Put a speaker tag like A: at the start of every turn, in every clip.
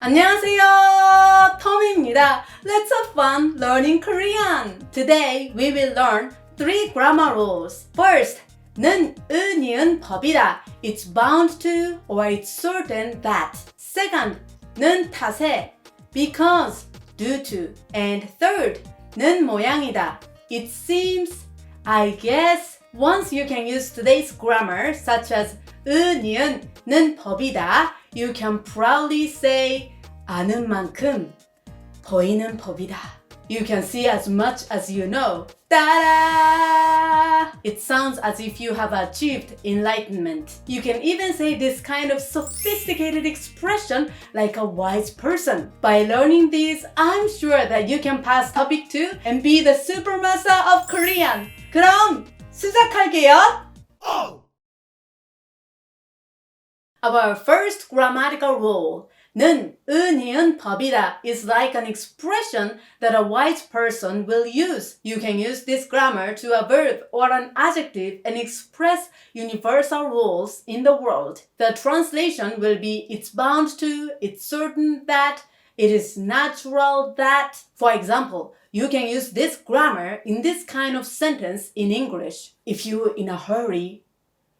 A: 안녕하세요, 톰입니다. Let's have fun learning Korean. Today we will learn 3 grammar rules. First, 는, 니은 법이다. It's bound to or it's certain that. Second, 는 탓에 because, due to. And third, 는 모양이다. It seems, I guess. Once you can use today's grammar such as 니은, 는 법이다. You can proudly say 아는 만큼 보이는 법이다. You can see as much as you know. Ta-da! It sounds as if you have achieved enlightenment. You can even say this kind of sophisticated expression like a wise person. By learning these, I'm sure that you can pass topic 2 and be the supermaster of Korean. 그럼 시작할게요. Our first grammatical rule, 는, 니은 법이다, is like an expression that a wise person will use. You can use this grammar to a verb or an adjective and express universal rules in the world. The translation will be it's bound to, it's certain that, it is natural that. For example, you can use this grammar in this kind of sentence in English. If you're in a hurry,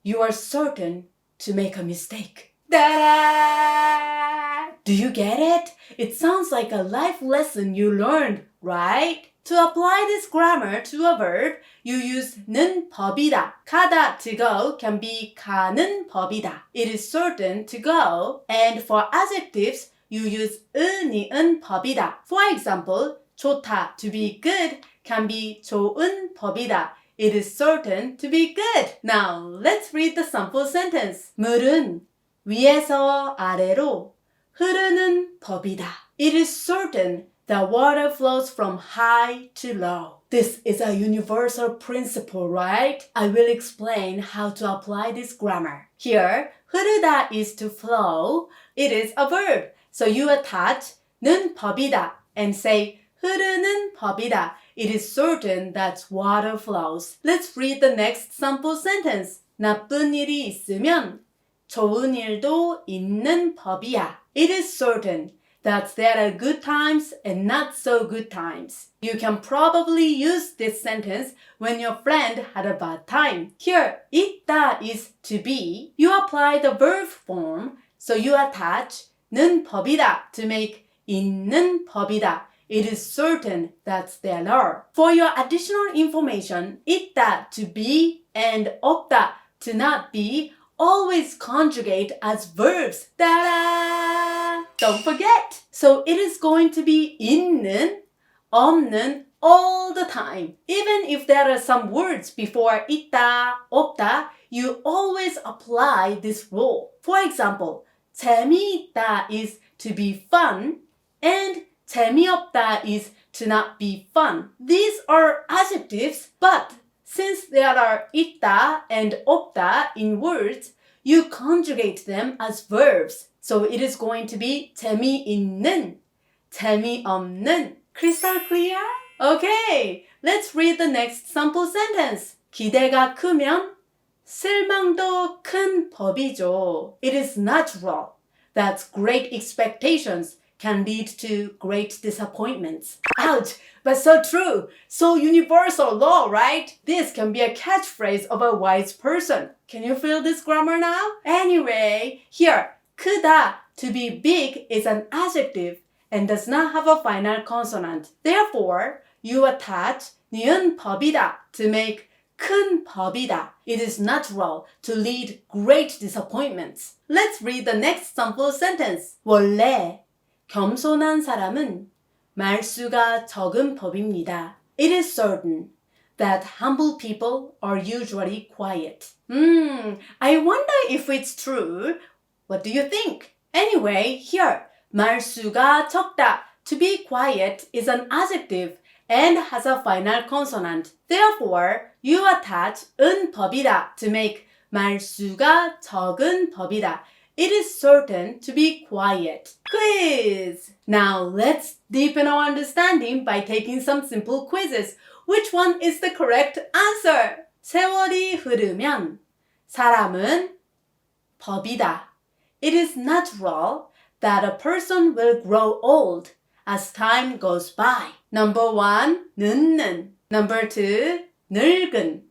A: you are certain to make a mistake. Ta-da! Do you get it? It sounds like a life lesson you learned, right? To apply this grammar to a verb, you use 는 법이다. 가다, to go, can be 가는 법이다. It is certain to go. And for adjectives, you use 니은 법이다. For example, 좋다, to be good, can be 좋은 법이다. It is certain to be good. Now, let's read the sample sentence. 물은 위에서 아래로 흐르는 법이다. It is certain that water flows from high to low. This is a universal principle, right? I will explain how to apply this grammar. Here, 흐르다 is to flow. It is a verb. So you attach 는 법이다 and say 흐르는 법이다. It is certain that water flows. Let's read the next sample sentence. 나쁜 일이 있으면 좋은 일도 있는 법이야. It is certain that there are good times and not so good times. You can probably use this sentence when your friend had a bad time. Here, 있다 is to be. You apply the verb form, so you attach 는 법이다 to make 있는 법이다. It is certain that there are. For your additional information, 있다 to be and 없다 to not be always conjugate as verbs. Ta-da! Don't forget! So it is going to be 있는, 없는 all the time. Even if there are some words before 있다, 없다, you always apply this rule. For example, 재미있다 is to be fun and 재미없다 is to not be fun. These are adjectives, but since there are 있다 and 없다 in words, you conjugate them as verbs. So it is going to be 재미있는, 재미없는. Crystal clear? Okay, let's read the next sample sentence. 기대가 크면 실망도 큰 법이죠. It is natural that great expectations can lead to great disappointments. Ouch, but so true. So universal law, right? This can be a catchphrase of a wise person. Can you feel this grammar now? Anyway, here, 크다, to be big, is an adjective and does not have a final consonant. Therefore, you attach 니은 법이다 to make 큰 법이다. It is natural to lead great disappointments. Let's read the next sample sentence. 원래 겸손한 사람은 말수가 적은 법입니다. It is certain that humble people are usually quiet. I wonder if it's true. What do you think? Anyway, here, 말수가 적다, to be quiet, is an adjective and has a final consonant. Therefore, you attach 은 법이다 to make 말수가 적은 법이다. It is certain to be quiet. Quiz! Now let's deepen our understanding by taking some simple quizzes. Which one is the correct answer? 세월이 흐르면 사람은 법이다. It is natural that a person will grow old as time goes by. Number 1, 늙는. Number 2, 늙은.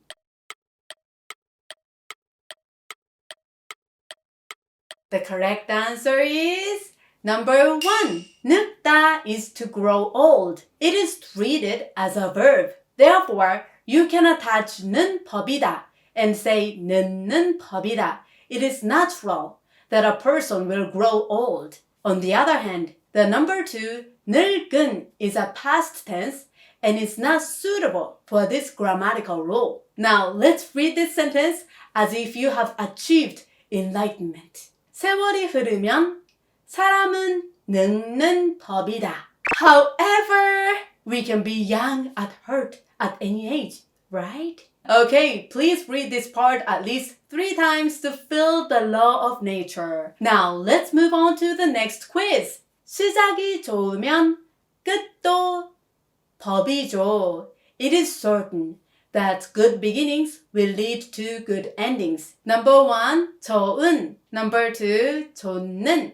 A: The correct answer is number 1. 늙다 is to grow old. It is treated as a verb. Therefore, you can attach 는 법이다 and say 늙는 법이다. It is natural that a person will grow old. On the other hand, the number 2, 늙은, is a past tense and is not suitable for this grammatical rule. Now, let's read this sentence as if you have achieved enlightenment. 세월이 흐르면 사람은 늙는 법이다. However, we can be young at heart at any age, right? Okay, please read this part at least 3 times to feel the law of nature. Now, let's move on to the next quiz. 시작이 좋으면 끝도 법이죠. It is certain that good beginnings will lead to good endings. Number 1, 좋은. Number 2, 좋는.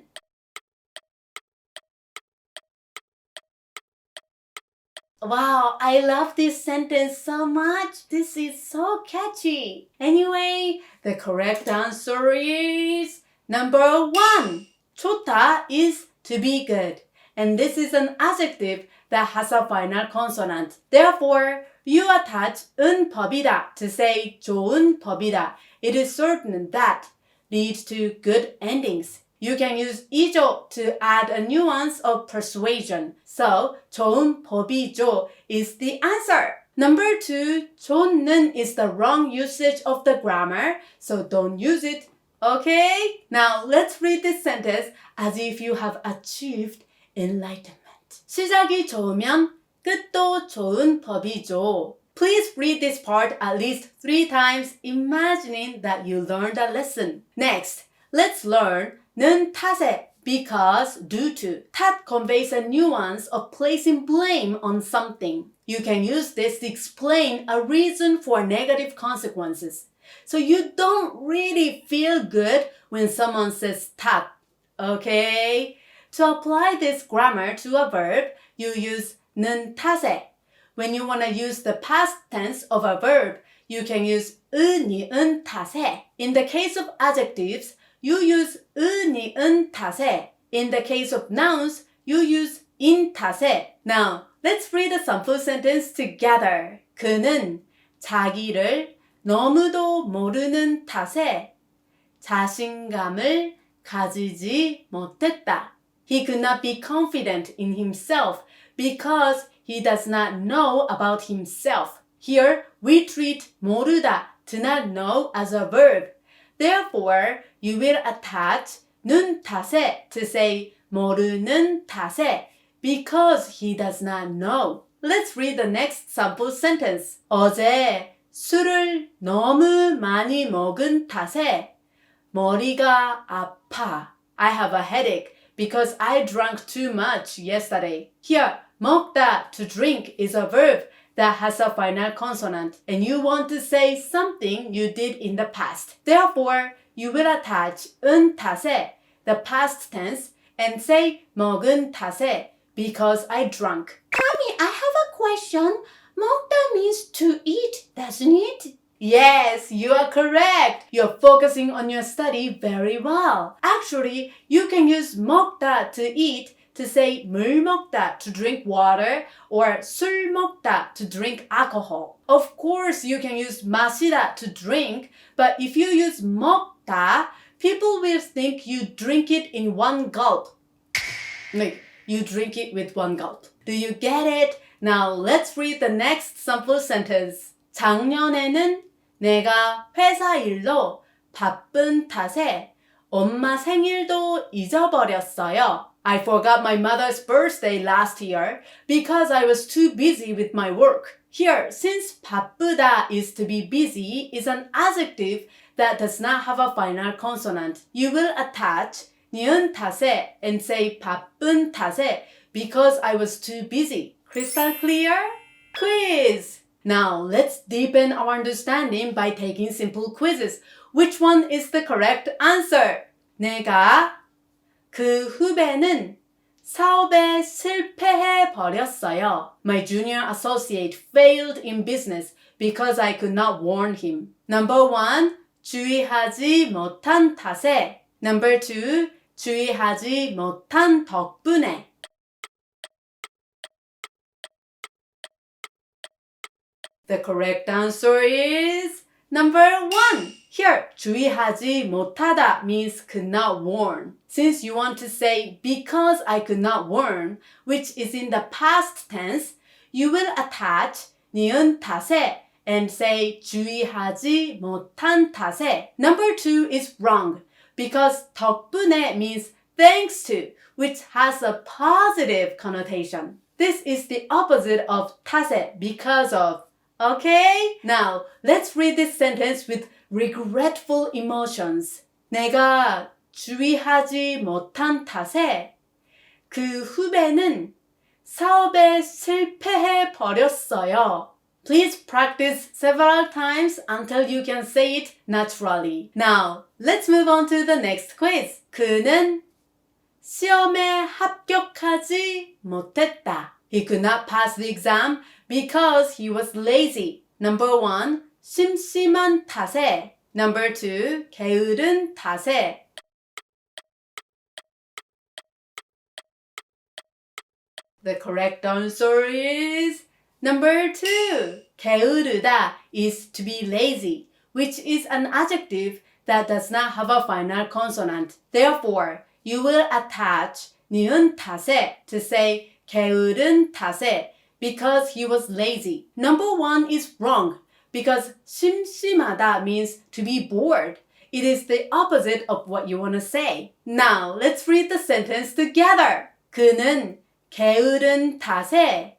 A: Wow, I love this sentence so much. This is so catchy. Anyway, the correct answer is number 1. 좋다 is to be good. And this is an adjective that has a final consonant. Therefore, you attach 은 법이다 to say 좋은 법이다. It is certain that leads to good endings. You can use 이죠 to add a nuance of persuasion. So, 좋은 법이죠 is the answer. Number 2, 좋는 is the wrong usage of the grammar, so don't use it. Okay? Now, let's read this sentence as if you have achieved enlightenment. 시작이 좋으면 끝도 좋은 법이죠. Please read this part at least 3 times, imagining that you learned a lesson. Next, let's learn 는 탓에, because, due to. 탓 conveys a nuance of placing blame on something. You can use this to explain a reason for negative consequences. So you don't really feel good when someone says 탓. Okay? To apply this grammar to a verb, you use 는 탓에. When you want to use the past tense of a verb, you can use 은이은 탓에. In the case of adjectives, you use 은이은 탓에. In the case of nouns, you use 인 탓에. Now, let's read a sample sentence together. 그는 자기를 너무도 모르는 탓에 자신감을 가지지 못했다. He could not be confident in himself because he does not know about himself. Here, we treat 모르다, to not know, as a verb. Therefore, you will attach 는 탓에 to say 모르는 탓에 because he does not know. Let's read the next sample sentence. 어제 술을 너무 많이 먹은 탓에 머리가 아파. I have a headache because I drank too much yesterday. Here, 먹다, to drink, is a verb that has a final consonant, and you want to say something you did in the past. Therefore, you will attach 은 탓에, the past tense, and say 먹은 탓에, because I drank. Mommy, I have a question. 먹다 means to eat, doesn't it? Yes, you are correct. You're focusing on your study very well. Actually, you can use 먹다 to eat to say 물 먹다 to drink water or 술 먹다 to drink alcohol. Of course, you can use 마시다 to drink, but if you use 먹다, people will think you drink it in one gulp. Like, you drink it with one gulp. Do you get it? Now, let's read the next sample sentence. 작년에는 내가 회사 일로 바쁜 탓에 엄마 생일도 잊어버렸어요. I forgot my mother's birthday last year because I was too busy with my work. Here, since 바쁘다 is to be busy, is an adjective that does not have a final consonant. You will attach 니은 탓에 and say 바쁜 탓에 because I was too busy. Crystal clear? Quiz! Now, let's deepen our understanding by taking simple quizzes. Which one is the correct answer? 내가 그 후배는 사업에 실패해 버렸어요. My junior associate failed in business because I could not warn him. Number 1. 주의하지 못한 탓에. Number 2. 주의하지 못한 덕분에. The correct answer is number 1. Here, 주의하지 못하다 means could not warn. Since you want to say because I could not warn, which is in the past tense, you will attach 니은 탓에 and say 주의하지 못한 탓에. Number 2 is wrong because 덕분에 means thanks to, which has a positive connotation. This is the opposite of 탓에, because of. Okay? Now, let's read this sentence with regretful emotions. 내가 주의하지 못한 탓에 그 후배는 사업에 실패해 버렸어요. Please practice several times until you can say it naturally. Now, let's move on to the next quiz. 그는 시험에 합격하지 못했다. He could not pass the exam because he was lazy. Number 1, 심심한 탓에. Number 2, 게으른 탓에. The correct answer is number 2. 게으르다 is to be lazy, which is an adjective that does not have a final consonant. Therefore, you will attach 니은 탓에 to say 게으른 탓에 because he was lazy. Number 1 is wrong because 심심하다 means to be bored. It is the opposite of what you want to say. Now, let's read the sentence together. 그는 게으른 탓에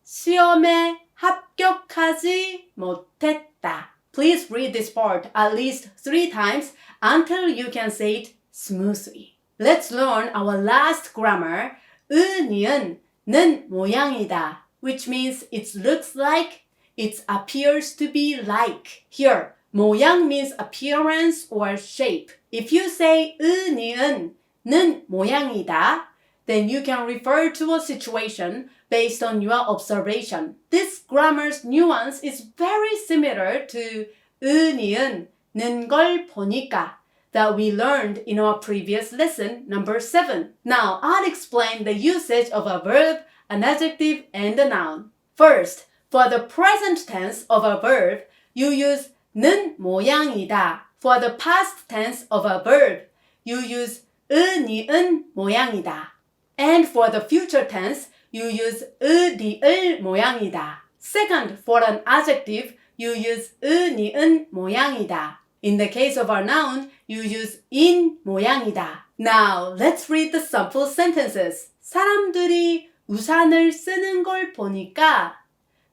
A: 시험에 합격하지 못했다. Please read this part at least 3 times until you can say it smoothly. Let's learn our last grammar. 니은는 모양이다, which means it looks like, it appears to be like. Here, 모양 means appearance or shape. If you say 니은는 모양이다, then you can refer to a situation based on your observation. This grammar's nuance is very similar to 니은는 걸 보니까 that we learned in our previous lesson, number 7. Now, I'll explain the usage of a verb, an adjective, and a noun. First, for the present tense of a verb, you use 는 모양이다. For the past tense of a verb, you use 니은 모양이다. And for the future tense, you use 니을 모양이다. Second, for an adjective, you use 니은 모양이다. In the case of our noun, you use 인 모양이다. Now, let's read the sample sentences. 사람들이 우산을 쓰는 걸 보니까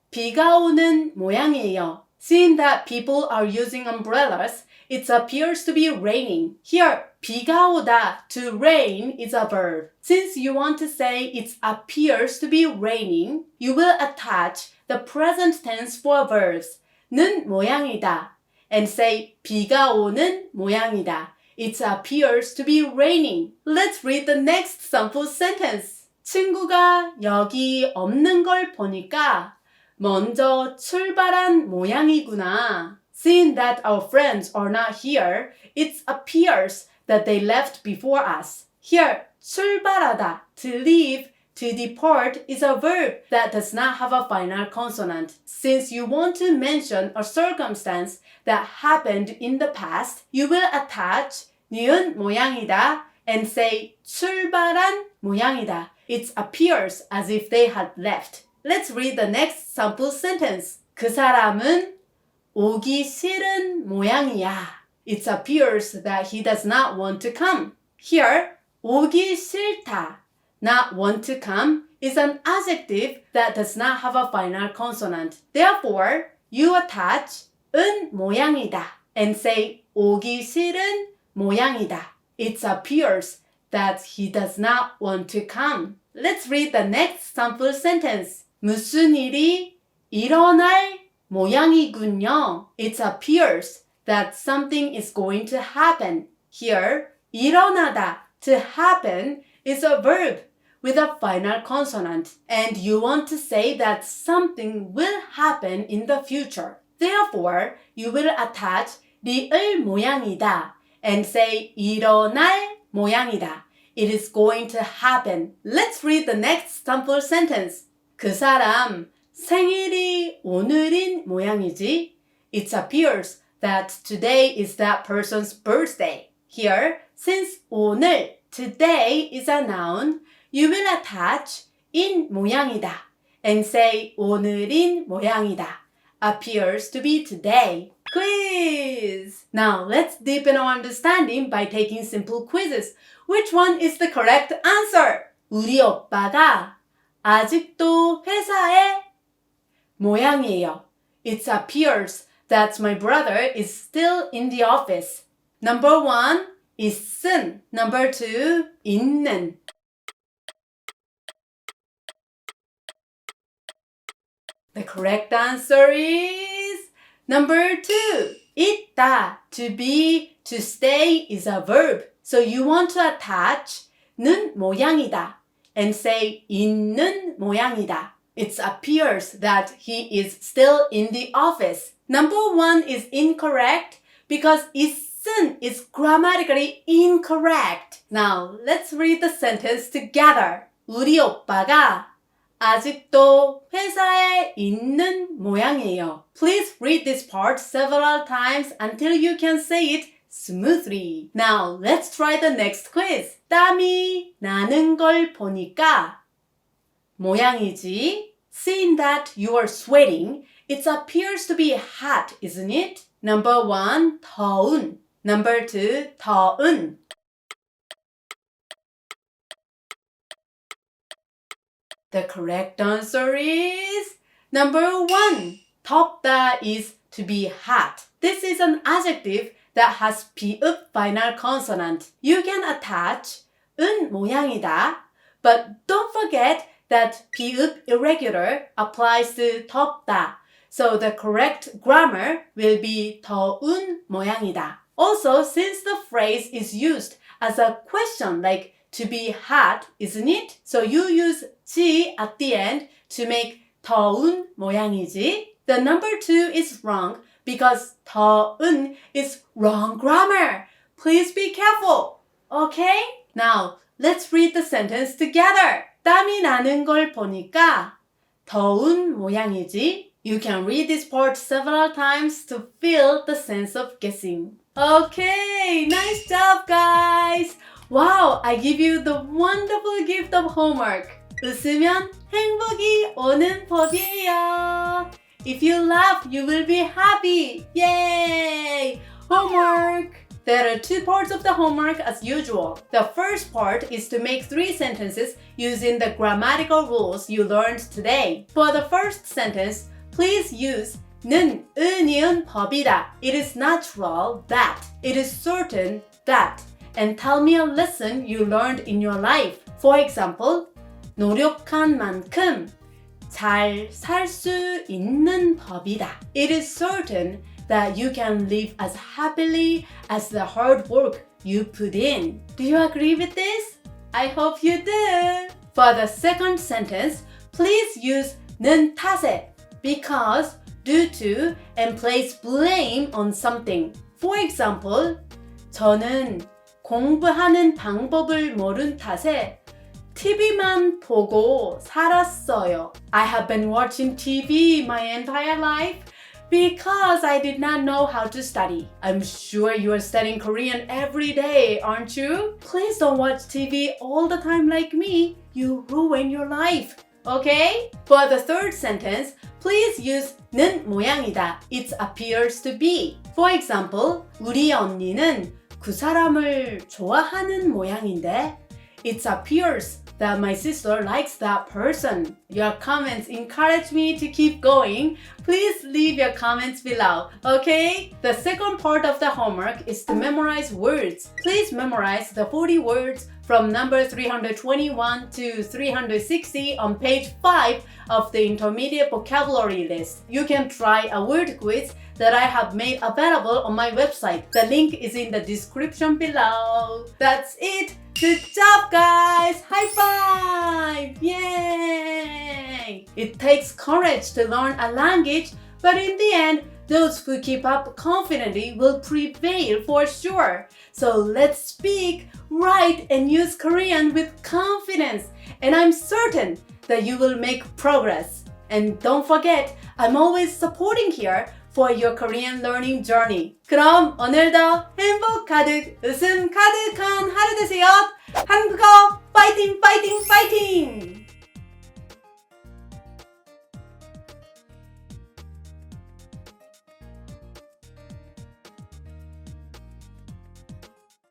A: 비가 오는 모양이에요. Seeing that people are using umbrellas, it appears to be raining. Here, 비가 오다, to rain, is a verb. Since you want to say it appears to be raining, you will attach the present tense for verbs, 는 모양이다, and say 비가 오는 모양이다. It appears to be raining. Let's read the next sample sentence. 친구가 여기 없는 걸 보니까 먼저 출발한 모양이구나. Seeing that our friends are not here, it appears that they left before us. Here, 출발하다, to leave, to depart, is a verb that does not have a final consonant. Since you want to mention a circumstance that happened in the past, you will attach 니은 모양이다 and say 출발한 모양이다. It appears as if they had left. Let's read the next sample sentence. 그 사람은 오기 싫은 모양이야. It appears that he does not want to come. Here, 오기 싫다, not want to come, is an adjective that does not have a final consonant. Therefore, you attach 은 모양이다 and say 오기 싫은 모양이다. It appears that he does not want to come. Let's read the next sample sentence. 무슨 일이 일어날 모양이군요. It appears that something is going to happen. Here, 일어나다, To happen is a verb with a final consonant, and you want to say that something will happen in the future. Therefore, you will attach 리을 모양이다 and say 일어날 모양이다. It is going to happen. Let's read the next sample sentence. 그 사람 생일이 오늘인 모양이지. It appears that today is that person's birthday. Here, since 오늘, today is a noun, you will attach 인 모양이다 and say 오늘인 모양이다. Appears to be today. Quiz! Now let's deepen our understanding by taking simple quizzes. Which one is the correct answer? 우리 오빠가 아직도 회사에 모양이에요. It appears that my brother is still in the office. Number 1, 있음. Number 2, 있는. The correct answer is number 2. 있다. To be, to stay is a verb. So you want to attach 는 모양이다 and say 있는 모양이다. It appears that he is still in the office. Number 1 is incorrect because 있음 is grammatically incorrect. Now let's read the sentence together. 우리 오빠가 아직도 회사에 있는 모양이에요. Please read this part several times until you can say it smoothly. Now, let's try the next quiz. 땀이 나는 걸 보니까 모양이지. Seeing that you are sweating, it appears to be hot, isn't it? Number 1, 더운. Number 2, 더운. The correct answer is number 1. 덥다 is to be hot. This is an adjective that has 비읍 final consonant. You can attach 은 모양이다, but don't forget that 비읍 irregular applies to 덥다. So the correct grammar will be 더운 모양이다. Also, since the phrase is used as a question like to be hot, isn't it? So you use 지 at the end to make 더운 모양이지. The number 2 is wrong because 더운 is wrong grammar. Please be careful. Okay? Now, let's read the sentence together. 땀이 나는 걸 보니까 더운 모양이지. You can read this part several times to feel the sense of guessing. Okay, nice job, guys. Wow, I give you the wonderful gift of homework. 웃으면 행복이 오는 법이에요. If you laugh, you will be happy. Yay! Homework! There are 2 parts of the homework as usual. The first part is to make 3 sentences using the grammatical rules you learned today. For the first sentence, please use 는, 은이은 법이다. It is natural that. It is certain that. And tell me a lesson you learned in your life. For example, 노력한 만큼 잘 살 수 있는 법이다. It is certain that you can live as happily as the hard work you put in. Do you agree with this? I hope you do. For the second sentence, please use 는 탓에 because, due to, and place blame on something. For example, 저는 공부하는 방법을 모른 탓에 TV만 보고 살았어요. I have been watching TV my entire life because I did not know how to study. I'm sure you are studying Korean every day, aren't you? Please don't watch TV all the time like me. You ruin your life. Okay? For the third sentence, please use 는 모양이다. It appears to be. For example, 우리 언니는 그 사람을 좋아하는 모양인데 it appears that my sister likes that person. Your comments encourage me to keep going. Please leave your comments below, okay? The second part of the homework is to memorize words. Please memorize the 40 words from number 321 to 360 on page 5 of the intermediate vocabulary list. You can try a word quiz that I have made available on my website. The link is in the description below. That's it! Good job, guys! High five! Yay! It takes courage to learn a language, but in the end, those who keep up confidently will prevail for sure. So let's speak, write, and use Korean with confidence. And I'm certain that you will make progress. And don't forget, I'm always supporting here for your Korean learning journey. 그럼 오늘도 행복 가득, 웃음 가득한 하루 되세요. 한국어 파이팅 파이팅 파이팅!